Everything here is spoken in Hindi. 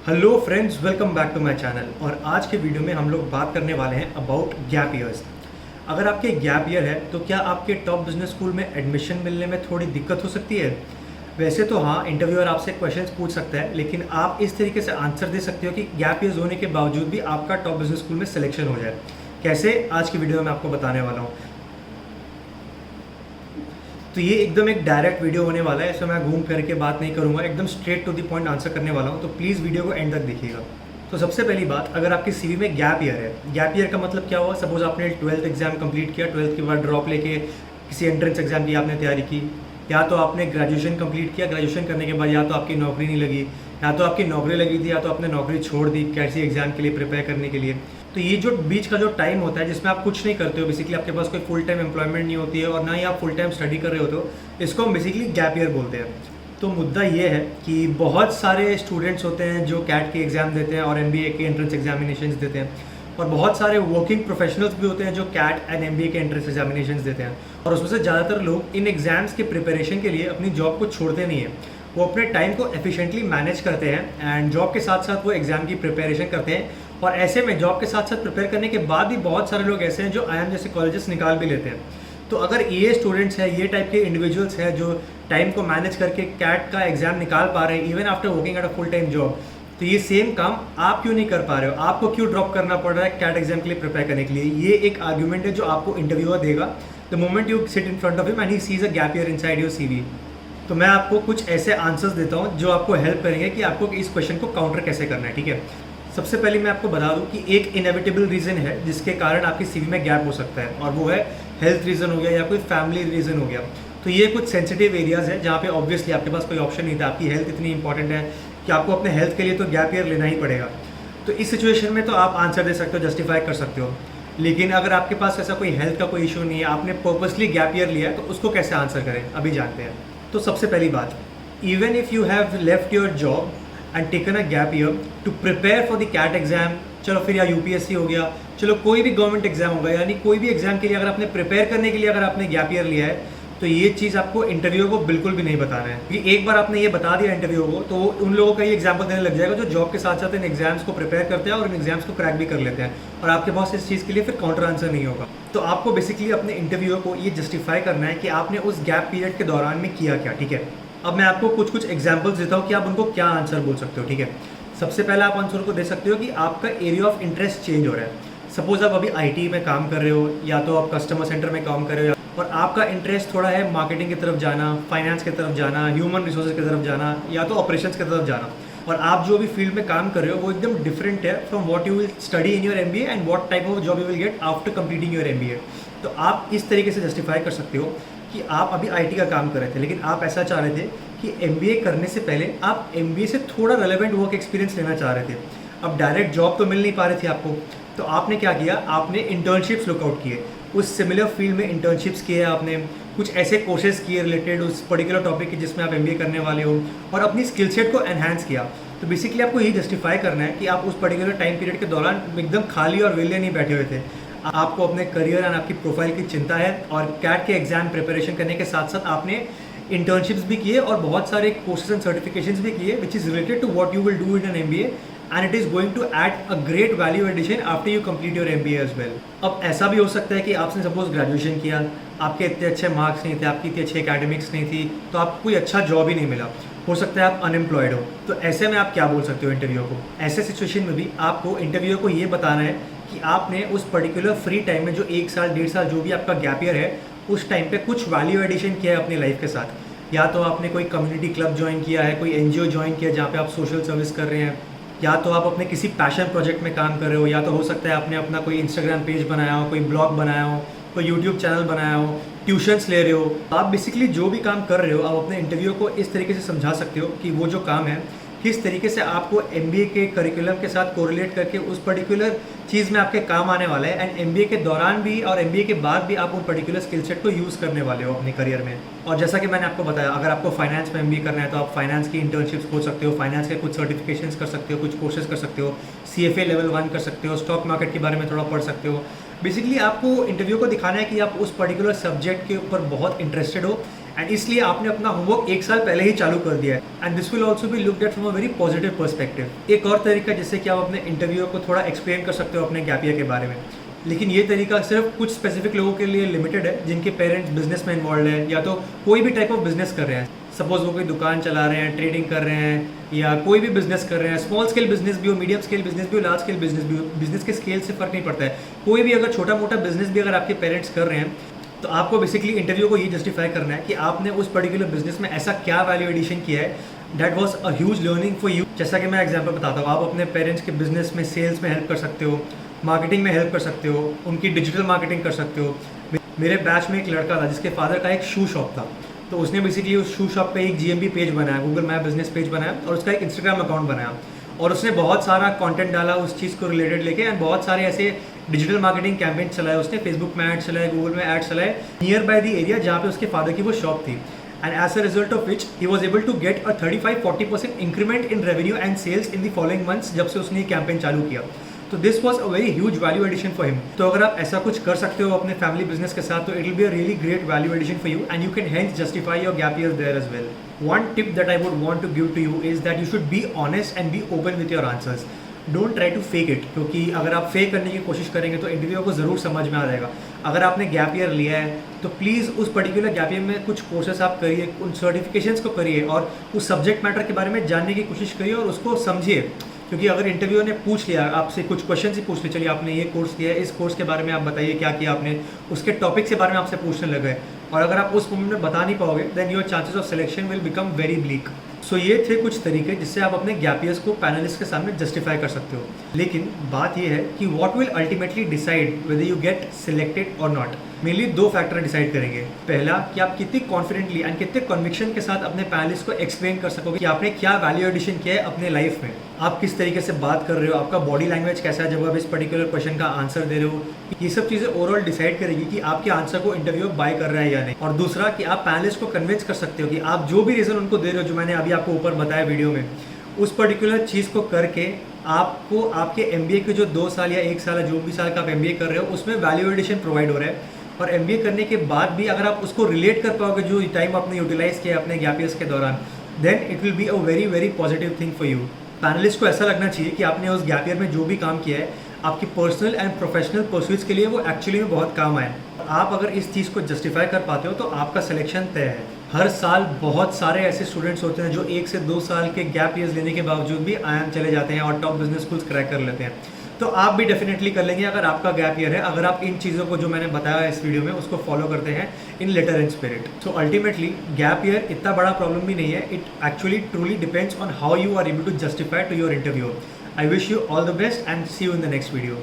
Hello friends, welcome back to my channel. और आज के वीडियो में हम लोग बात करने वाले हैं अबाउट गैप ईयर्स। अगर आपके गैप ईयर है तो क्या आपके टॉप बिजनेस स्कूल में एडमिशन मिलने में थोड़ी दिक्कत हो सकती है? वैसे तो हाँ, इंटरव्यूअर आपसे क्वेश्चंस पूछ सकता है, लेकिन आप इस तरीके से आंसर दे सकते हो कि गैप ईयर्स होने के बावजूद भी आपका टॉप बिजनेस स्कूल में सिलेक्शन हो जाए। कैसे, आज की वीडियो में आपको बताने वाला हूँ। तो ये एकदम एक डायरेक्ट वीडियो होने वाला है, इसमें मैं घूम फिर के बात नहीं करूंगा, एकदम straight to the point answer करने वाला हूँ। तो प्लीज़ वीडियो को एंड तक देखिएगा। तो सबसे पहली बात, अगर आपकी सीवी में गैप ईयर है, गैप ईयर का मतलब क्या हुआ? सपोज आपने 12th एग्जाम कंप्लीट किया, 12th के बाद ड्रॉप लेके किसी एंट्रेंस एग्जाम की आपने तैयारी की, या तो आपने ग्रेजुएशन कंप्लीट किया, ग्रेजुएशन करने के बाद या तो आपकी नौकरी नहीं लगी, या तो आपकी नौकरी लगी थी, या तो आपने नौकरी छोड़ दी किसी एग्जाम के लिए प्रिपेयर करने के लिए। तो ये जो बीच का जो टाइम होता है जिसमें आप कुछ नहीं करते हो, बेसिकली आपके पास कोई फुल टाइम एम्प्लॉयमेंट नहीं होती है और ना ही आप फुल टाइम स्टडी कर रहे होते हो, इसको हम बेसिकली गैप ईयर बोलते हैं। तो मुद्दा ये है कि बहुत सारे स्टूडेंट्स होते हैं जो कैट के एग्ज़ाम देते हैं और एमबीए के एंट्रेंस एग्जामिनेशंस देते हैं, और बहुत सारे वर्किंग प्रोफेशनल्स भी होते हैं जो कैट एंड एमबीए के एंट्रेंस एग्जामिनेशंस देते हैं। और उसमें से ज़्यादातर लोग इन एग्ज़ाम्स के प्रिपरेशन के लिए अपनी जॉब को छोड़ते नहीं हैं। वो अपने टाइम को एफिशिएंटली मैनेज करते हैं एंड जॉब के साथ साथ वो एग्ज़ाम की प्रिपरेशन करते हैं। और ऐसे में जॉब के साथ साथ प्रिपेयर करने के बाद भी बहुत सारे लोग ऐसे हैं जो आईआईएम जैसे कॉलेजेस निकाल भी लेते हैं। तो अगर ये स्टूडेंट्स हैं, ये टाइप के इंडिविजुअल्स हैं जो टाइम को मैनेज करके कैट का एग्ज़ाम निकाल पा रहे हैं even after working at a full time job, तो ये सेम काम आप क्यों नहीं कर पा रहे हो? आपको क्यों ड्रॉप करना पड़ रहा है कैट एग्जाम के लिए प्रिपेयर करने के लिए? ये एक आर्ग्यूमेंट है जो आपको इंटरव्यूअर देगा the moment you sit in front of him and he sees a gap year inside your CV. तो मैं आपको कुछ ऐसे आंसर्स देता हूँ जो आपको हेल्प करेंगे कि आपको इस क्वेश्चन को काउंटर कैसे करना है। ठीक है, सबसे पहले मैं आपको बता दूं कि एक इनएविटेबल रीज़न है जिसके कारण आपकी सीवी में गैप हो सकता है, और वो है हेल्थ रीज़न हो गया या कोई फैमिली रीज़न हो गया। तो ये कुछ सेंसिटिव एरियाज़ है जहाँ पे ऑब्वियसली आपके पास कोई ऑप्शन नहीं था। आपकी हेल्थ इतनी इंपॉर्टेंट है कि आपको अपने हेल्थ के लिए तो गैप ईयर लेना ही पड़ेगा। तो इस सिचुएशन में तो आप आंसर दे सकते हो, जस्टिफाई कर सकते हो। लेकिन अगर आपके पास ऐसा कोई हेल्थ का कोई इशू नहीं है, आपने पर्पसली गैप ईयर लिया है, तो उसको कैसे आंसर करें अभी जानते हैं। तो सबसे पहली बात, even if you have left your job and taken a gap year to prepare for the CAT exam, चलो फिर या यूपीएससी हो गया, चलो कोई भी गवर्नमेंट एग्जाम होगा, यानी कोई भी एग्जाम के लिए अगर आपने प्रिपेयर करने के लिए अगर आपने गैप ईयर लिया है, तो ये चीज़ आपको इंटरव्यू को बिल्कुल भी नहीं बताना है। क्योंकि एक बार आपने ये बता दिया इंटरव्यू को, तो उन लोगों का ये एग्जाम्पल देने लग जाएगा जो जॉब के साथ साथ इन एग्जाम्स को प्रिपेयर करते हैं और इन एग्जाम्स को क्रैक भी कर लेते हैं, और आपके पास इस चीज़ के लिए फिर काउंटर आंसर नहीं होगा। तो आपको बेसिकली अपने इंटरव्यू को ये जस्टिफाई करना है कि आपने उस गैप पीरियड के दौरान में किया क्या। ठीक है, अब मैं आपको कुछ एग्जाम्पल्स देता हूँ कि आप उनको क्या आंसर बोल सकते हो। ठीक है, सबसे पहला आप आंसर को दे सकते हो कि आपका एरिया ऑफ इंटरेस्ट चेंज हो रहा है। सपोज आप अभी आईटी में काम कर रहे हो, या तो आप कस्टमर सेंटर में काम कर रहे हो, और आपका इंटरेस्ट थोड़ा है मार्केटिंग की तरफ जाना, फाइनेंस की तरफ जाना, ह्यूमन रिसोर्सेज की तरफ जाना, या तो ऑपरेशंस की तरफ जाना, और आप जो भी फील्ड में काम कर रहे हो वो एकदम डिफरेंट है from what you will study in your MBA and what type of job you will get after completing your MBA. तो आप इस तरीके से जस्टिफाई कर सकते हो कि आप अभी आईटी का काम कर रहे थे, लेकिन आप ऐसा चाह रहे थे कि एमबीए करने से पहले आप एमबीए से थोड़ा रेलेवेंट वर्क एक्सपीरियंस लेना चाह रहे थे। अब डायरेक्ट जॉब तो मिल नहीं पा रही थी आपको, तो आपने क्या किया, आपने इंटर्नशिप्स लुकआउट किए, उस सिमिलर फील्ड में इंटर्नशिप्स किए, आपने कुछ ऐसे कोर्सेज किए रिलेटेड उस पर्टिकुलर टॉपिक के जिसमें आप एमबीए करने वाले हो, और अपनी स्किल सेट को एनहांस किया। तो बेसिकली आपको यही जस्टिफाई करना है कि आप उस पर्टिकुलर टाइम पीरियड के दौरान एकदम खाली और वेले नहीं बैठे हुए थे। आपको अपने करियर एंड आपकी प्रोफाइल की चिंता है, और कैट के एग्जाम प्रिपरेशन करने के साथ साथ आपने इंटर्नशिप्स भी किए और बहुत सारे कोर्सेज एंड सर्टिफिकेशंस भी किए which is related to what you will do in an MBA, and it is going to add a great value addition after you complete your MBA as well. अब ऐसा भी हो सकता है कि आपने सपोज ग्रेजुएशन किया, आपके इतने अच्छे मार्क्स नहीं थे, आपकी इतनी अच्छी एकेडमिक्स नहीं थी, तो आपको कोई अच्छा जॉब ही नहीं मिला, हो सकता है आप अनएम्प्लॉयड हो। तो ऐसे में आप क्या बोल सकते हो इंटरव्यू को? ऐसे सिचुएशन में भी आपको इंटरव्यू को ये बताना है कि आपने उस पर्टिकुलर फ्री टाइम में जो 1 साल 1.5 साल जो भी आपका गैप ईयर है, उस टाइम पे कुछ वैल्यू एडिशन किया है अपनी लाइफ के साथ। या तो आपने कोई कम्युनिटी क्लब ज्वाइन किया है, कोई एनजीओ ज्वाइन किया जहाँ पे आप सोशल सर्विस कर रहे हैं, या तो आप अपने किसी पैशन प्रोजेक्ट में काम कर रहे हो, या तो हो सकता है आपने अपना कोई इंस्टाग्राम पेज बनाया हो, कोई ब्लॉग बनाया हो, कोई यूट्यूब चैनल बनाया हो, ट्यूशन्स ले रहे हो। आप बेसिकली जो भी काम कर रहे हो, आप अपने इंटरव्यू को इस तरीके से समझा सकते हो कि वो जो काम है किस तरीके से आपको एमबीए के करिकुलम के साथ कोरिलेट करके उस पर्टिकुलर चीज़ में आपके काम आने वाला है, एंड एमबीए के दौरान भी और एमबीए के बाद भी आप उन पर्टिकुलर स्किल सेट को यूज़ करने वाले हो अपने करियर में। और जैसा कि मैंने आपको बताया, अगर आपको फाइनेंस में एमबीए करना है तो आप फाइनेंस की इंटर्नशिप्स खोज सकते हो, फाइनेंस के कुछ सर्टिफिकेशंस कर सकते हो, कुछ कोर्सेज कर सकते हो, सीएफए लेवल 1 कर सकते हो, स्टॉक मार्केट के बारे में थोड़ा पढ़ सकते हो। बेसिकली आपको इंटरव्यू को दिखाना है कि आप उस पर्टिकुलर सब्जेक्ट के ऊपर बहुत इंटरेस्टेड हो, एंड इसलिए आपने अपना होमवर्क 1 साल पहले ही चालू कर दिया है and this will also be looked at from a very positive perspective. एक और तरीका जिससे कि आप अपने इंटरव्यू को थोड़ा एक्सप्लेन कर सकते हो अपने गैप ईयर के बारे में, लेकिन ये तरीका सिर्फ कुछ स्पेसिफिक लोगों के लिए लिमिटेड है जिनके पेरेंट्स बिजनेस में इन्वॉल्व है या तो कोई भी टाइप ऑफ बिजनेस कर रहे हैं। सपोज वो कोई दुकान चला रहे हैं, ट्रेडिंग कर रहे हैं या कोई भी बिजनेस कर रहे हैं, स्मॉल स्केल बिजनेस भी हो, मीडियम स्केल बिजनेस भी हो, लार्ज स्केल बिजनेस भी हो, बिजनेस के स्केल से फर्क नहीं पड़ता है। कोई भी अगर छोटा मोटा बिजनेस भी अगर आपके पेरेंट्स कर रहे हैं तो आपको बेसिकली इंटरव्यू को ये जस्टिफाई करना है कि आपने उस पर्टिकुलर बिजनेस में ऐसा क्या वैल्यू एडिशन किया है that was a huge learning for you. जैसा कि मैं एग्जांपल बताता हूँ, आप अपने पेरेंट्स के बिजनेस में सेल्स में हेल्प कर सकते हो, मार्केटिंग में हेल्प कर सकते हो, उनकी डिजिटल मार्केटिंग कर सकते हो। मेरे बैच में एक लड़का था जिसके फादर का एक शू शॉप था, तो उसने बेसिकली उस शू शॉप पे एक GMB पेज बनाया, गूगल मैप बिजनेस पेज बनाया और उसका एक इंस्टाग्राम अकाउंट बनाया और उसने बहुत सारा कंटेंट डाला उस चीज़ को रिलेटेड लेके एंड बहुत सारे ऐसे डिजिटल मार्केटिंग कैंपेन चलाए उसने, फेसबुक में ऐड चलाए, गूगल में ऐड चलाए नियर बाय द एरिया जहाँ पे उसके फादर की वो शॉप थी। And as a result of which he was able to get a 35-40% increment in revenue and sales in the following months जब से उसने ये कैंपेन चालू किया। तो this was a very huge value addition for him. तो अगर आप ऐसा कुछ कर सकते हो अपने फैमिली बिजनेस के साथ तो it will be a really great value addition for you and you can hence justify your gap year there as well. One tip that I would want to give to you is that you should be honest and be open with your answers. Don't try to fake it, क्योंकि अगर आप फेक करने की कोशिश करेंगे तो इंटरव्यू को ज़रूर समझ में आ जाएगा। अगर आपने गैप ईयर लिया है तो प्लीज़ उस पर्टिकुलर गैप ईयर में कुछ कोर्सेस आप करिए, उन सर्टिफिकेशंस को करिए और उस सब्जेक्ट मैटर के बारे में जानने की कोशिश करिए और उसको समझिए। क्योंकि अगर इंटरव्यू ने पूछ लिया आपसे कुछ क्वेश्चन ही पूछ लिया, चलिए आपने ये कोर्स किया है, इस कोर्स के बारे में आप बताइए क्या किया आपने, उसके टॉपिक के बारे में आपसे पूछने लगे और अगर आप उस मोमेंट में बता नहीं पाओगे then your chances of selection will become very bleak. So ये थे कुछ तरीके जिससे आप अपने गैप ईयर्स को पैनलिस्ट के सामने जस्टिफाई कर सकते हो। लेकिन बात यह है कि what will ultimately decide whether you get selected और नॉट। मेनली 2 फैक्टर डिसाइड करेंगे। पहला कि आप कितनी कॉन्फिडेंटली एंड कितने कन्विक्शन के साथ अपने पैनलिस्ट को एक्सप्लेन कर सकोगे कि आपने क्या वैल्यू एडिशन किया है अपने लाइफ में, आप किस तरीके से बात कर रहे हो, आपका बॉडी लैंग्वेज कैसा है जब आप इस पर्टिकुलर क्वेश्चन का आंसर दे रहे हो। ये सब चीज़ें ओवरऑल डिसाइड करेगी कि आपके आंसर को इंटरव्यू बाय कर रहा है या नहीं। और दूसरा कि आप पैनलिस्ट को कन्विंस कर सकते हो कि आप जो भी रीज़न उनको दे रहे हो, जो मैंने अभी आपको ऊपर बताया वीडियो में, उस पर्टिकुलर चीज़ को करके आपको आपके MBA के जो 2 साल या 1 साल या जो भी साल का आप MBA कर रहे हो उसमें वैल्यू एडिशन प्रोवाइड हो रहा है। और MBA करने के बाद भी अगर आप उसको रिलेट कर पाओगे जो टाइम आपने यूटिलाइज किया अपने गैप ईयर्स के दौरान, then it will be a very very positive thing for you. Panelist को ऐसा लगना चाहिए कि आपने उस गैप ईयर में जो भी काम किया है आपकी पर्सनल एंड प्रोफेशनल परस्यूट्स के लिए वो एक्चुअली में बहुत काम आए। आप अगर इस चीज़ को जस्टिफाई कर पाते हो तो आपका सिलेक्शन तय है। हर साल बहुत सारे ऐसे स्टूडेंट्स होते हैं जो 1 से 2 साल के गैप ईयर्स लेने के बावजूद भी IIM चले जाते हैं और टॉप बिजनेस स्कूल्स क्रैक कर लेते हैं। तो आप भी डेफिनेटली कर लेंगे अगर आपका गैप ईयर है, अगर आप इन चीज़ों को जो मैंने बताया इस वीडियो में उसको फॉलो करते हैं in letter and spirit. So ultimately gap year इतना बड़ा प्रॉब्लम भी नहीं है। It actually truly depends on how you are able to justify to your interview. I wish you all the best and see you in the next video.